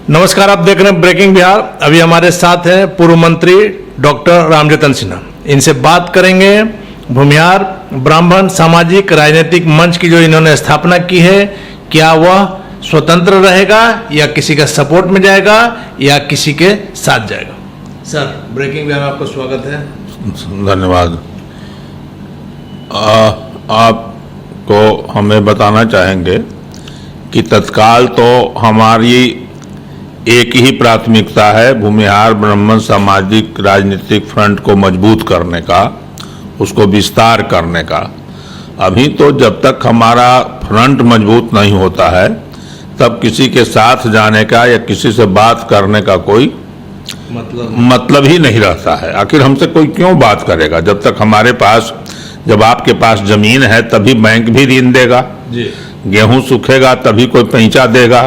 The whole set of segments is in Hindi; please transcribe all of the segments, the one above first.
नमस्कार, आप देख रहे हैं ब्रेकिंग बिहार। अभी हमारे साथ हैं पूर्व मंत्री डॉक्टर रामजतन सिन्हा। इनसे बात करेंगे भूमिहार ब्राह्मण सामाजिक राजनीतिक मंच की जो इन्होंने स्थापना की है, क्या वह स्वतंत्र रहेगा या किसी का सपोर्ट में जाएगा या किसी के साथ जाएगा। सर, ब्रेकिंग बिहार में आपका स्वागत है। धन्यवाद। आपको हमें बताना चाहेंगे कि तत्काल तो हमारी एक ही प्राथमिकता है, भूमिहार ब्राह्मण सामाजिक राजनीतिक फ्रंट को मजबूत करने का, उसको विस्तार करने का। अभी तो जब तक हमारा फ्रंट मजबूत नहीं होता है तब किसी के साथ जाने का या किसी से बात करने का कोई मतलब ही नहीं रहता है। आखिर हमसे कोई क्यों बात करेगा? जब तक हमारे पास, जब आपके पास जमीन है तभी बैंक भी ऋण देगा, गेहूं सूखेगा तभी कोई पैंचा देगा,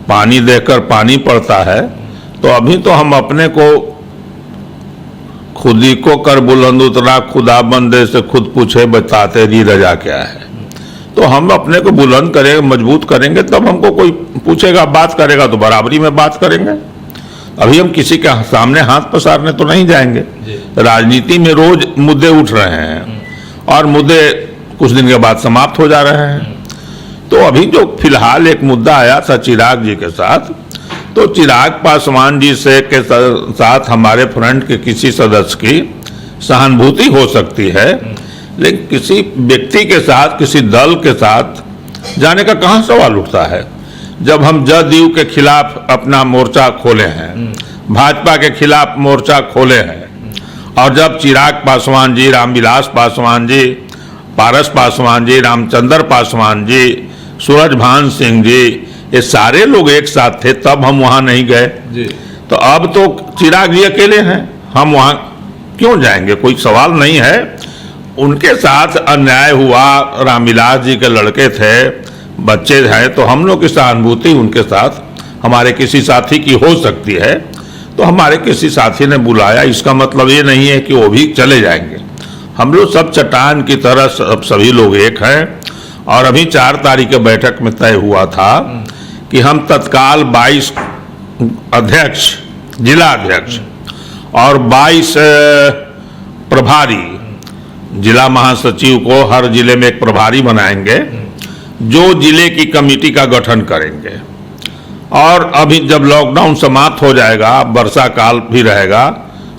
पानी देकर पानी पड़ता है। तो अभी तो हम अपने को खुद ही को कर बुलंद उतरा, खुदा बंदे से खुद पूछे बताते जी रजा क्या है। तो हम अपने को बुलंद करेंगे, मजबूत करेंगे, तब हमको कोई पूछेगा, बात करेगा तो बराबरी में बात करेंगे। अभी हम किसी के सामने हाथ पसारने तो नहीं जाएंगे। राजनीति में रोज मुद्दे उठ रहे हैं और मुद्दे कुछ दिन के बाद समाप्त हो जा रहे हैं। तो अभी जो फिलहाल एक मुद्दा आया था चिराग जी के साथ, तो चिराग पासवान जी से के साथ हमारे फ्रंट के किसी सदस्य की सहानुभूति हो सकती है, लेकिन किसी व्यक्ति के साथ, किसी दल के साथ जाने का कहाँ सवाल उठता है। जब हम जदयू के खिलाफ अपना मोर्चा खोले हैं, भाजपा के खिलाफ मोर्चा खोले हैं, और जब चिराग पासवान जी, रामविलास पासवान जी, पारस पासवान जी, रामचंद्र पासवान जी, सूरजभान सिंह जी, ये सारे लोग एक साथ थे, तब हम वहां नहीं गए। तो अब तो चिराग जी अकेले हैं, हम वहां क्यों जाएंगे? कोई सवाल नहीं है। उनके साथ अन्याय हुआ, रामविलास जी के लड़के थे, बच्चे हैं, तो हम लोग की सहानुभूति उनके साथ हमारे किसी साथी की हो सकती है। तो हमारे किसी साथी ने बुलाया, इसका मतलब ये नहीं है कि वो भी चले जाएंगे। हम लोग सब चट्टान की तरह सभी लोग एक हैं। और अभी 4 तारीख के बैठक में तय हुआ था कि हम तत्काल 22 अध्यक्ष, जिला अध्यक्ष और 22 प्रभारी, जिला महासचिव को हर जिले में एक प्रभारी बनाएंगे, जो जिले की कमेटी का गठन करेंगे। और अभी जब लॉकडाउन समाप्त हो जाएगा, वर्षा काल भी रहेगा,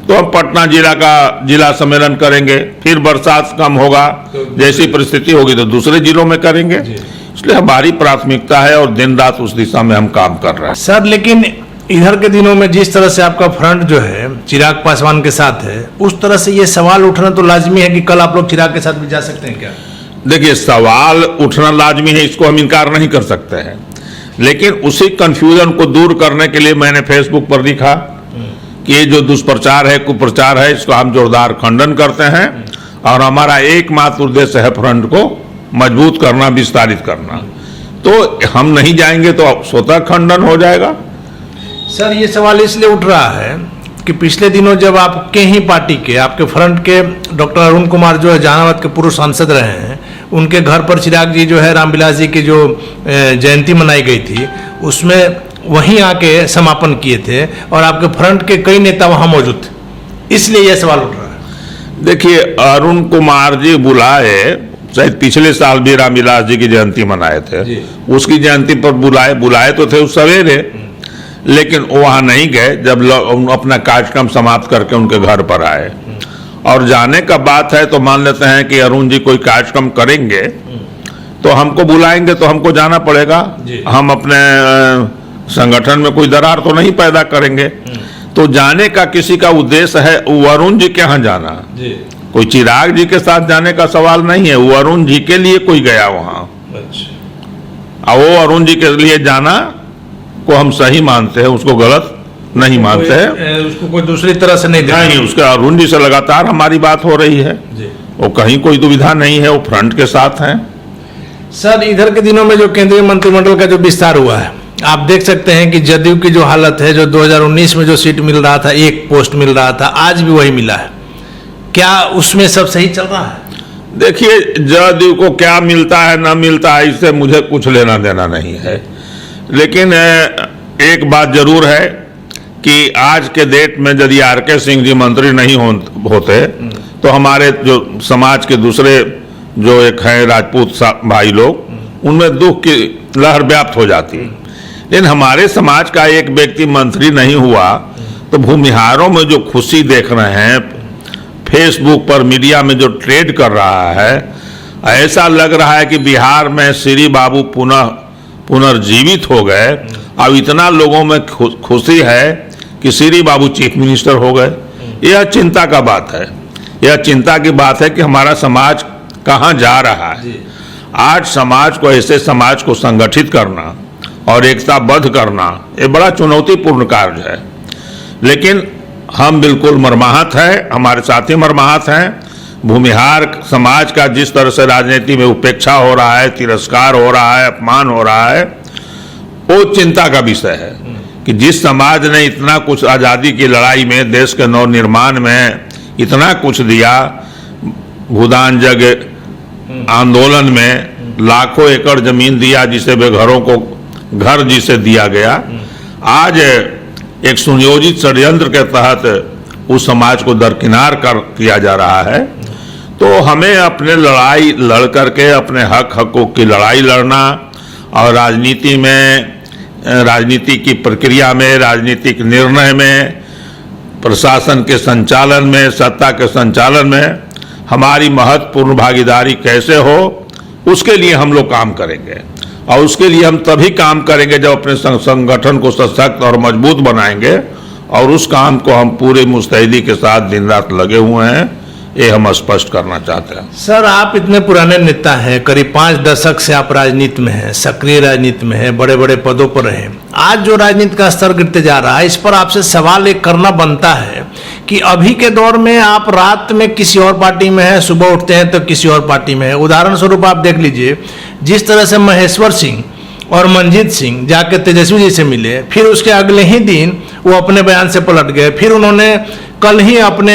तो हम पटना जिला का जिला सम्मेलन करेंगे। फिर बरसात कम होगा, जैसी परिस्थिति होगी तो दूसरे जिलों में करेंगे। इसलिए हमारी प्राथमिकता है और दिन रात उस दिशा में हम काम कर रहे हैं। सर, लेकिन इधर के दिनों में जिस तरह से आपका फ्रंट जो है चिराग पासवान के साथ है, उस तरह से ये सवाल उठना तो लाजमी है कि कल आप लोग चिराग के साथ भी जा सकते हैं क्या? देखिए, सवाल उठना लाजमी है, इसको हम इनकार नहीं कर सकते हैं, लेकिन उसी कंफ्यूजन को दूर करने के लिए मैंने फेसबुक पर लिखा कि ये जो दुष्प्रचार है, कुप्रचार है, इसको हम जोरदार खंडन करते हैं और हमारा एकमात्र उद्देश्य है फ्रंट को मजबूत करना, विस्तारित करना। तो हम नहीं जाएंगे तो स्वतः खंडन हो जाएगा। सर, ये सवाल इसलिए उठ रहा है कि पिछले दिनों जब आपके ही पार्टी के, आपके फ्रंट के डॉक्टर अरुण कुमार जो है जहानाबाद के पूर्व सांसद रहे हैं, उनके घर पर चिराग जी जो है रामविलास जी की जो जयंती मनाई गई थी, उसमें वहीं आके समापन किए थे और आपके फ्रंट के कई नेता वहां मौजूद थे, इसलिए यह सवाल उठ रहा है। देखिए, अरुण कुमार जी बुलाए, शायद पिछले साल भी रामविलास जी की जयंती मनाए थे, उसकी जयंती पर बुलाए तो थे उस सवेरे, लेकिन वो वहां नहीं गए। जब अपना कार्यक्रम समाप्त करके उनके घर पर आए, और जाने का बात है तो मान लेते हैं कि अरुण जी कोई कार्यक्रम करेंगे तो हमको बुलाएंगे, तो हमको जाना पड़ेगा। हम अपने संगठन में कोई दरार तो नहीं पैदा करेंगे। तो जाने का किसी का उद्देश्य है, वो अरुण जी के यहाँ जाना, कोई चिराग जी के साथ जाने का सवाल नहीं है। वो अरुण जी के लिए कोई गया वहां, और वो अरुण जी के लिए जाना को हम सही मानते हैं, उसको गलत नहीं मानते हैं। उसको कोई दूसरी तरह से नहीं, उसका अरुण जी से लगातार हमारी बात हो रही है, वो कहीं कोई दुविधा नहीं है, वो फ्रंट के साथ हैं। सर, इधर के दिनों में जो केंद्रीय मंत्रिमंडल का जो विस्तार हुआ है, आप देख सकते हैं कि जदयू की जो हालत है, जो 2019 में जो सीट मिल रहा था, एक पोस्ट मिल रहा था, आज भी वही मिला है। क्या उसमें सब सही चल रहा है? देखिए, जदयू को क्या मिलता है ना मिलता है, इससे मुझे कुछ लेना देना नहीं है, लेकिन एक बात जरूर है कि आज के डेट में यदि आर.के. सिंह जी मंत्री नहीं होते तो हमारे जो समाज के दूसरे जो एक हैं राजपूत भाई लोग, उनमें दुख की लहर व्याप्त हो जाती। लेकिन हमारे समाज का एक व्यक्ति मंत्री नहीं हुआ तो भूमिहारों में जो खुशी देख रहे हैं, फेसबुक पर मीडिया में जो ट्रेड कर रहा है, ऐसा लग रहा है कि बिहार में श्री बाबू पुनर्जीवित हो गए। अब इतना लोगों में खुशी है कि श्री बाबू चीफ मिनिस्टर हो गए। यह चिंता का बात है, यह चिंता की बात है कि हमारा समाज कहाँ जा रहा है। आज समाज को, ऐसे समाज को संगठित करना और एकताबद्ध करना ये बड़ा चुनौतीपूर्ण कार्य है। लेकिन हम बिल्कुल मर्माहत हैं, हमारे साथी मर्माहत हैं। भूमिहार समाज का जिस तरह से राजनीति में उपेक्षा हो रहा है, तिरस्कार हो रहा है, अपमान हो रहा है, वो चिंता का विषय है कि जिस समाज ने इतना कुछ आज़ादी की लड़ाई में, देश के नवनिर्माण में इतना कुछ दिया, भूदान जग आंदोलन में लाखों एकड़ जमीन दिया जिसे बेघरों को घर जिसे दिया गया, आज एक सुनियोजित षड्यंत्र के तहत उस समाज को दरकिनार किया जा रहा है। तो हमें अपने लड़ाई लड़ करके अपने हक हकूक़ की लड़ाई लड़ना और राजनीति में, राजनीति की प्रक्रिया में, राजनीतिक निर्णय में, प्रशासन के संचालन में, सत्ता के संचालन में हमारी महत्वपूर्ण भागीदारी कैसे हो, उसके लिए हम लोग काम करेंगे। और उसके लिए हम तभी काम करेंगे जब अपने संगठन को सशक्त और मजबूत बनाएंगे, और उस काम को हम पूरे मुस्तैदी के साथ दिन रात लगे हुए हैं, ये हम स्पष्ट करना चाहते हैं। सर, आप इतने पुराने नेता हैं, करीब 5 दशक से आप राजनीति में हैं, सक्रिय राजनीति में हैं, बड़े बड़े पदों पर रहे। आज जो राजनीति का स्तर गिरते जा रहा है, इस पर आपसे सवाल एक करना बनता है कि अभी के दौर में आप रात में किसी और पार्टी में हैं, सुबह उठते हैं तो किसी और पार्टी में है। उदाहरण स्वरूप आप देख लीजिए, जिस तरह से महेश्वर सिंह और मनजीत सिंह जाके तेजस्वी जी से मिले, फिर उसके अगले ही दिन वो अपने बयान से पलट गए। फिर उन्होंने कल ही अपने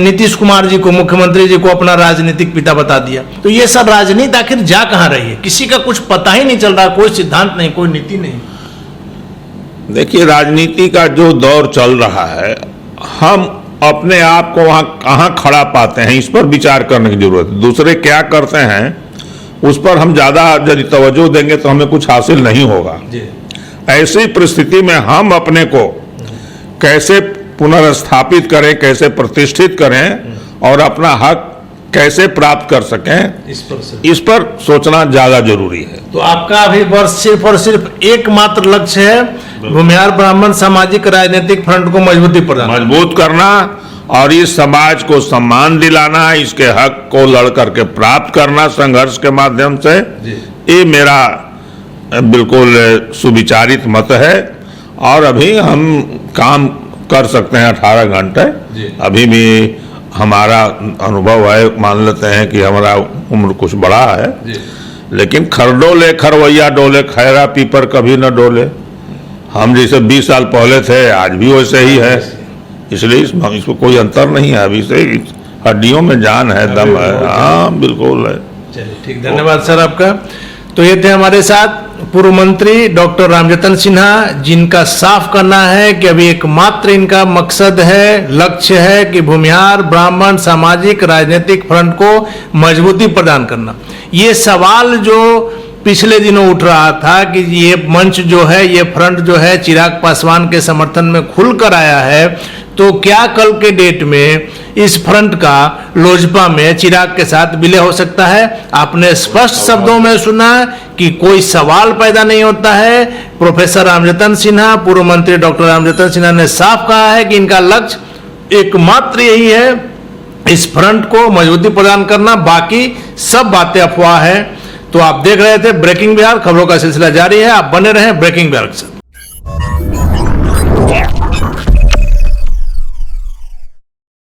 नीतीश कुमार जी को, मुख्यमंत्री जी को अपना राजनीतिक पिता बता दिया। तो ये सब राजनीति आखिर जा कहाँ रही है? किसी का कुछ पता ही नहीं चल रहा, कोई सिद्धांत नहीं, कोई नीति नहीं। देखिए, राजनीति का जो दौर चल रहा है, हम अपने आप को वहाँ कहाँ खड़ा पाते हैं, इस पर विचार करने की जरूरत है। दूसरे क्या करते हैं उस पर हम ज़्यादा यदि तवज्जो देंगे तो हमें कुछ हासिल नहीं होगा। ऐसी परिस्थिति में हम अपने को कैसे पुनर्स्थापित करें, कैसे प्रतिष्ठित करें और अपना हक कैसे प्राप्त कर सकें, इस पर सोचना ज़्यादा जरूरी है। तो आपका अभी वर्ष सिर्फ और सिर्फ एकमात्र लक्ष्य है भूमिहार ब्राह्मण सामाजिक राजनीतिक फ्रंट को मजबूत करना और इस समाज को सम्मान दिलाना, इसके हक को लड़ करके प्राप्त करना संघर्ष के माध्यम से। ये मेरा बिल्कुल सुविचारित मत है। और अभी हम काम कर सकते हैं 18 घंटे, अभी भी हमारा अनुभव है, मान लेते हैं कि हमारा उम्र कुछ बड़ा है, लेकिन खरडोले खरवैया डोले, खैरा पीपर कभी न डोले। हम जैसे 20 साल पहले थे आज भी वैसे ही है, इसलिए इसको कोई अंतर नहीं है। अभी से हड्डियों में जान है, दम है। हाँ, बिल्कुल है। चलिए, ठीक, धन्यवाद सर आपका। तो ये थे हमारे साथ पूर्व मंत्री डॉक्टर रामजतन सिन्हा, जिनका साफ करना है कि अभी एकमात्र इनका मकसद है, लक्ष्य है कि भूमिहार ब्राह्मण सामाजिक राजनीतिक फ्रंट को मजबूती प्रदान करना। ये सवाल जो पिछले दिनों उठ रहा था कि ये मंच जो है, ये फ्रंट जो है चिराग पासवान के समर्थन में खुलकर आया है, तो क्या कल के डेट में इस फ्रंट का लोजपा में चिराग के साथ विलय हो सकता है? आपने स्पष्ट शब्दों में सुना कि कोई सवाल पैदा नहीं होता है। प्रोफेसर रामजतन सिन्हा, पूर्व मंत्री डॉक्टर रामजतन सिन्हा ने साफ कहा है कि इनका लक्ष्य एकमात्र यही है, इस फ्रंट को मजबूती प्रदान करना, बाकी सब बातें अफवाह है। तो आप देख रहे थे ब्रेकिंग बिहार, खबरों का सिलसिला जारी है, आप बने रहें ब्रेकिंग बिहार के साथ।